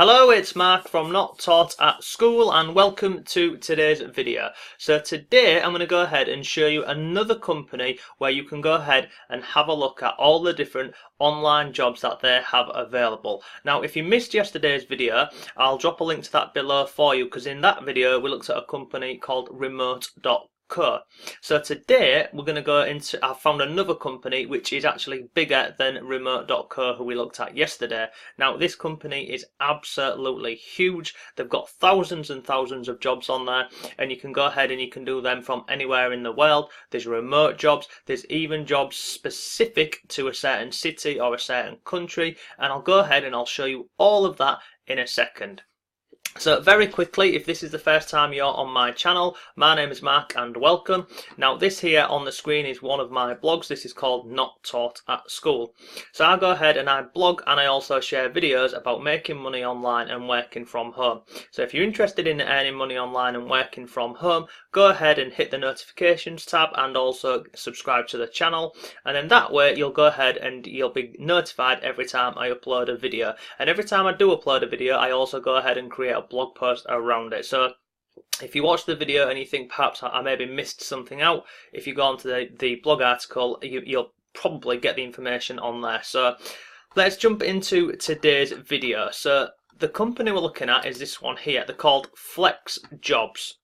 Hello, it's Mark from Not Taught at School and welcome to today's video. So today I'm going to go ahead and show you another company where you can go ahead and have a look at all the different online jobs that they have available. Now if you missed yesterday's video, I'll drop a link to that below for you because in that video we looked at a company called remote.co. So today we're going to go into, I've found another company which is actually bigger than remote.co who we looked at yesterday. Now this company is absolutely huge. They've got thousands and thousands of jobs on there and you can go ahead and you can do them from anywhere in the world. There's remote jobs, there's even jobs specific to a certain city or a certain country, and I'll go ahead and I'll show you all of that in a second. So very quickly, if this is the first time you're on my channel, my name is Mark and welcome. Now this here on the screen is one of my blogs. This is called Not Taught at School. So I go ahead and I blog and I also share videos about making money online and working from home. So if you're interested in earning money online and working from home, go ahead and hit the notifications tab and also subscribe to the channel, and then that way you'll go ahead and you'll be notified every time I upload a video. And every time I do upload a video, I also go ahead and create a blog post around it. So if you watch the video and you think perhaps I maybe missed something out, if you go onto the blog article, you'll probably get the information on there. So let's jump into today's video. So the company we're looking at is this one here. They're called Flex Jobs.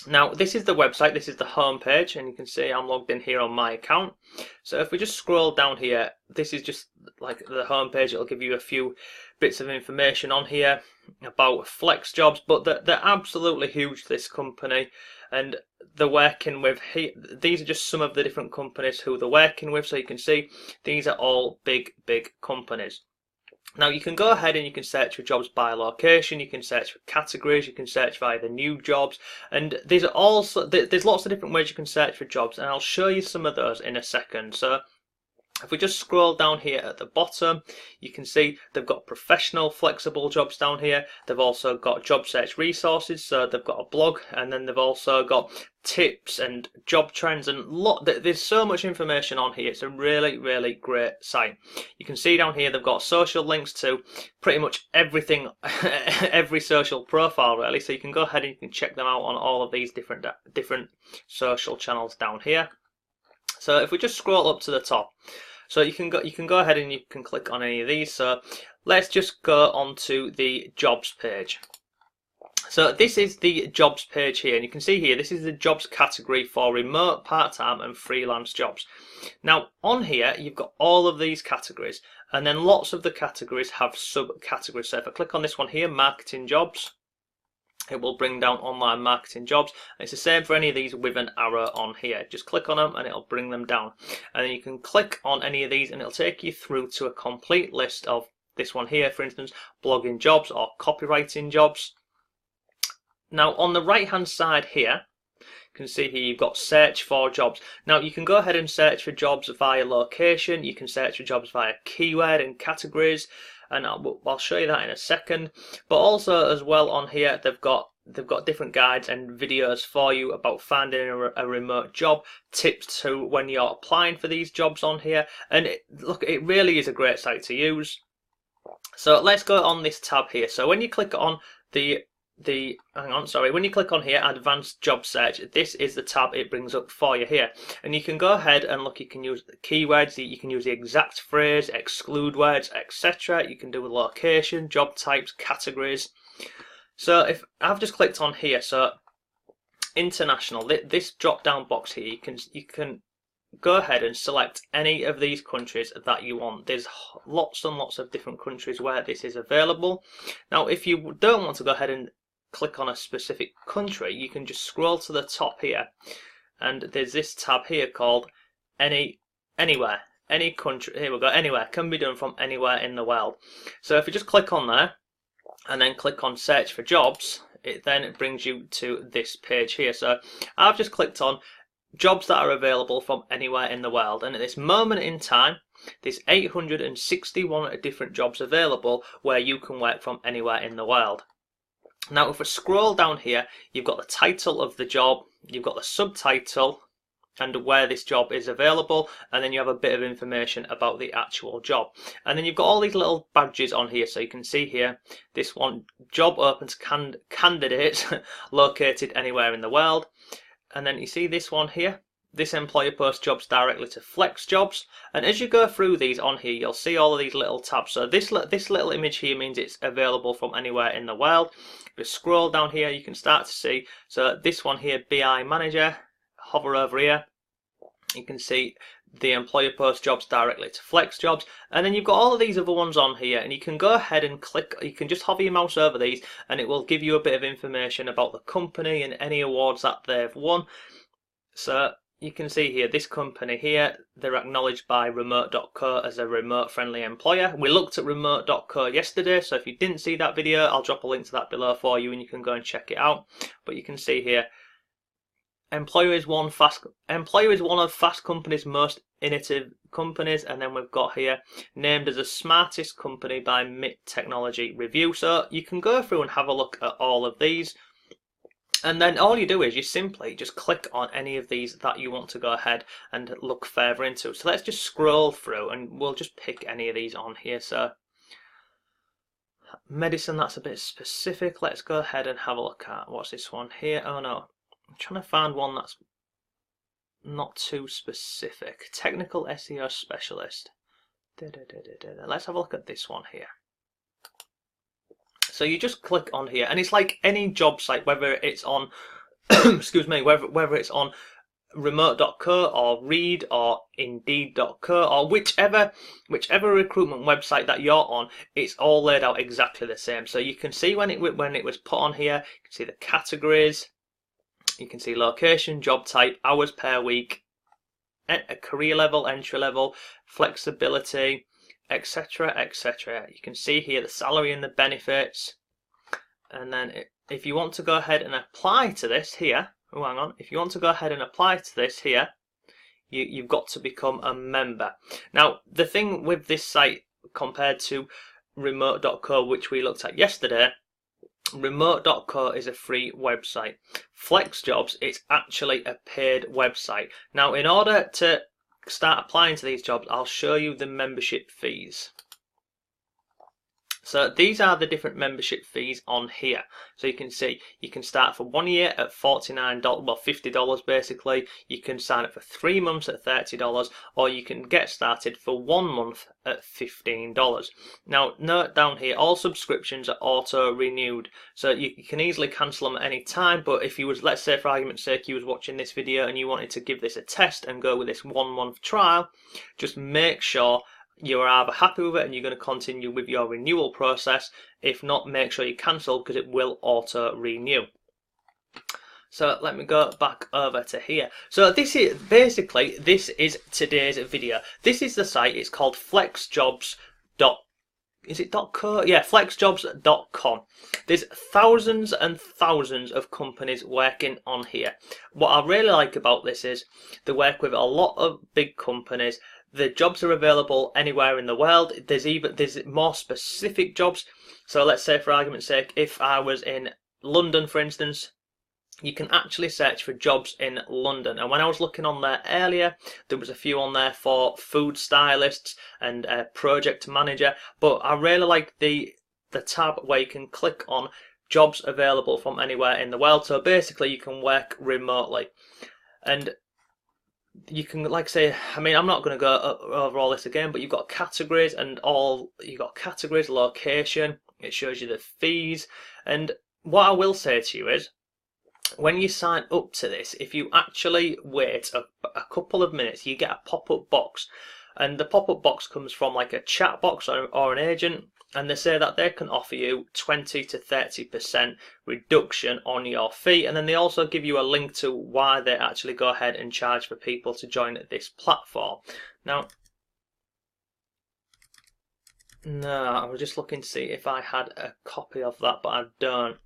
Now this is the website, this is the home page, and you can see I'm logged in here on my account. So if we just scroll down here, this is just like the home page. It'll give you a few bits of information on here about Flex Jobs, but they're absolutely huge, this company, and they're working with, these are just some of the different companies who they're working with. So you can see these are all big companies. Now you can go ahead and you can search for jobs by location, you can search for categories, you can search via the new jobs, and there's lots of different ways you can search for jobs, and I'll show you some of those in a second. So if we just scroll down here at the bottom, you can see they've got professional flexible jobs down here. They've also got job search resources, so they've got a blog, and then they've also got tips and job trends, and there's so much information on here. It's a really great site. You can see down here they've got social links to pretty much everything, every social profile really, so you can go ahead and you can check them out on all of these different social channels down here. So if we just scroll up to the top, so you can go ahead and you can click on any of these. So let's just go onto the jobs page. So this is the jobs page here, and you can see here this is the jobs category for remote, part-time and freelance jobs. Now on here you've got all of these categories, and then lots of the categories have subcategories. So if I click on this one here, marketing jobs, it will bring down online marketing jobs. It's the same for any of these with an arrow on here. Just click on them and it'll bring them down, and then you can click on any of these and it'll take you through to a complete list of this one here, for instance, blogging jobs or copywriting jobs. Now on the right hand side here, you can see here you've got search for jobs. Now you can go ahead and search for jobs via location, you can search for jobs via keyword and categories, and I'll show you that in a second. But also as well on here they've got different guides and videos for you about finding a remote job, tips to when you're applying for these jobs on here, and look, it really is a great site to use. So let's go on this tab here. So when you click on when you click on here, advanced job search, this is the tab it brings up for you here, and you can go ahead and look, you can use the keywords, you can use the exact phrase, exclude words, etc. You can do location, job types, categories. So if I've just clicked on here, so international, this drop down box here, you can go ahead and select any of these countries that you want. There's lots and lots of different countries where this is available. Now if you don't want to go ahead and click on a specific country, you can just scroll to the top here, and there's this tab here called anywhere, any country. Here we go, anywhere can be done from anywhere in the world. So if you just click on there and then click on search for jobs, it then brings you to this page here. So I've just clicked on jobs that are available from anywhere in the world, and at this moment in time there's 861 different jobs available where you can work from anywhere in the world. Now if we scroll down here, you've got the title of the job, you've got the subtitle, and where this job is available, and then you have a bit of information about the actual job. And then you've got all these little badges on here, so you can see here this one, job open to candidates located anywhere in the world. And then you see this one here, this employer posts jobs directly to flex jobs. And as you go through these on here, you'll see all of these little tabs. So this little image here means it's available from anywhere in the world. If you scroll down here, you can start to see, so this one here, BI manager, hover over here, you can see the employer posts jobs directly to flex jobs. And then you've got all of these other ones on here, and you can go ahead and click, you can just hover your mouse over these and it will give you a bit of information about the company and any awards that they've won. So you can see here, this company here, they're acknowledged by remote.co as a remote friendly employer. We looked at remote.co yesterday, so if you didn't see that video, I'll drop a link to that below for you and you can go and check it out. But you can see here, employer is one of Fast Company's most innovative companies, and then we've got here, named as the smartest company by MIT Technology Review. So you can go through and have a look at all of these. And then all you do is you simply just click on any of these that you want to go ahead and look further into. So let's just scroll through and we'll just pick any of these on here. So medicine, that's a bit specific. Let's go ahead and have a look at, what's this one here? Oh no, I'm trying to find one that's not too specific. Technical SEO specialist. Let's have a look at this one here. So you just click on here, and it's like any job site, whether it's on, excuse me, whether it's on remote.co or Reed or Indeed.co or whichever recruitment website that you're on, it's all laid out exactly the same. So you can see when it was put on here, you can see the categories, you can see location, job type, hours per week, a career level, entry level, flexibility, etc, etc. You can see here the salary and the benefits. And then if you want to go ahead and apply to this here, oh hang on, if you want to go ahead and apply to this here, you've got to become a member. Now the thing with this site compared to remote.co, which we looked at yesterday, remote.co is a free website. FlexJobs, it's actually a paid website. Now in order to start applying to these jobs, I'll show you the membership fees. So these are the different membership fees on here. So you can see you can start for 1 year at $49, well $50 basically. You can sign up for 3 months at $30, or you can get started for 1 month at $15. Now note down here, all subscriptions are auto renewed, so you can easily cancel them at any time. But if you was, let's say for argument's sake, you was watching this video and you wanted to give this a test and go with this 1 month trial, just make sure you're either happy with it and you're going to continue with your renewal process. If not, make sure you cancel, because it will auto renew. So let me go back over to here. So this is basically, this is today's video. This is the site. It's called flexjobs. Is it .co? Yeah, flexjobs.com. There's thousands and thousands of companies working on here. What I really like about this is they work with a lot of big companies. The jobs are available anywhere in the world. There's more specific jobs. So let's say for argument's sake, if I was in London, for instance, you can actually search for jobs in London. And when I was looking on there earlier, there was a few on there for food stylists and project manager. But I really like the tab where you can click on jobs available from anywhere in the world. So basically you can work remotely. And you can, like say, I mean, I'm not going to go over all this again, but you've got categories and you've got categories, location, it shows you the fees. And what I will say to you is, when you sign up to this, if you actually wait a couple of minutes, you get a pop-up box. And the pop-up box comes from like a chat box or an agent, and they say that they can offer you 20 to 30% reduction on your fee. And then they also give you a link to why they actually go ahead and charge for people to join this platform. Now, no, I was just looking to see if I had a copy of that, but I don't.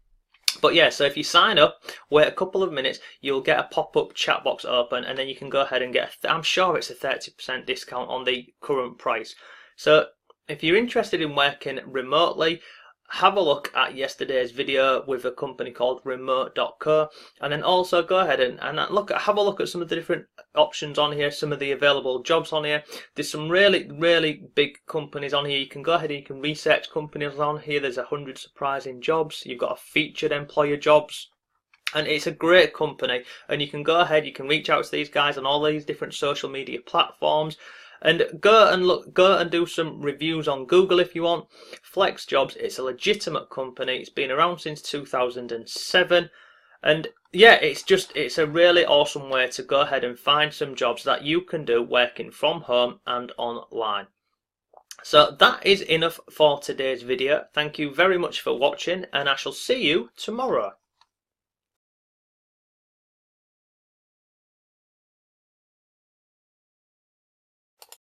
But yeah, so if you sign up, wait a couple of minutes, you'll get a pop-up chat box open, and then you can go ahead and get, I'm sure it's a 30% discount on the current price. So if you're interested in working remotely, have a look at yesterday's video with a company called remote.co, and then also go ahead and have a look at some of the different options on here, some of the available jobs on here. There's some really big companies on here. You can go ahead and you can research companies on here. There's 100 surprising jobs. You've got a featured employer jobs. And it's a great company, and you can go ahead, you can reach out to these guys on all these different social media platforms, and go and do some reviews on Google if you want. Flex Jobs, it's a legitimate company. It's been around since 2007, and yeah, it's a really awesome way to go ahead and find some jobs that you can do working from home and online. So that is enough for today's video. Thank you very much for watching, and I shall see you tomorrow.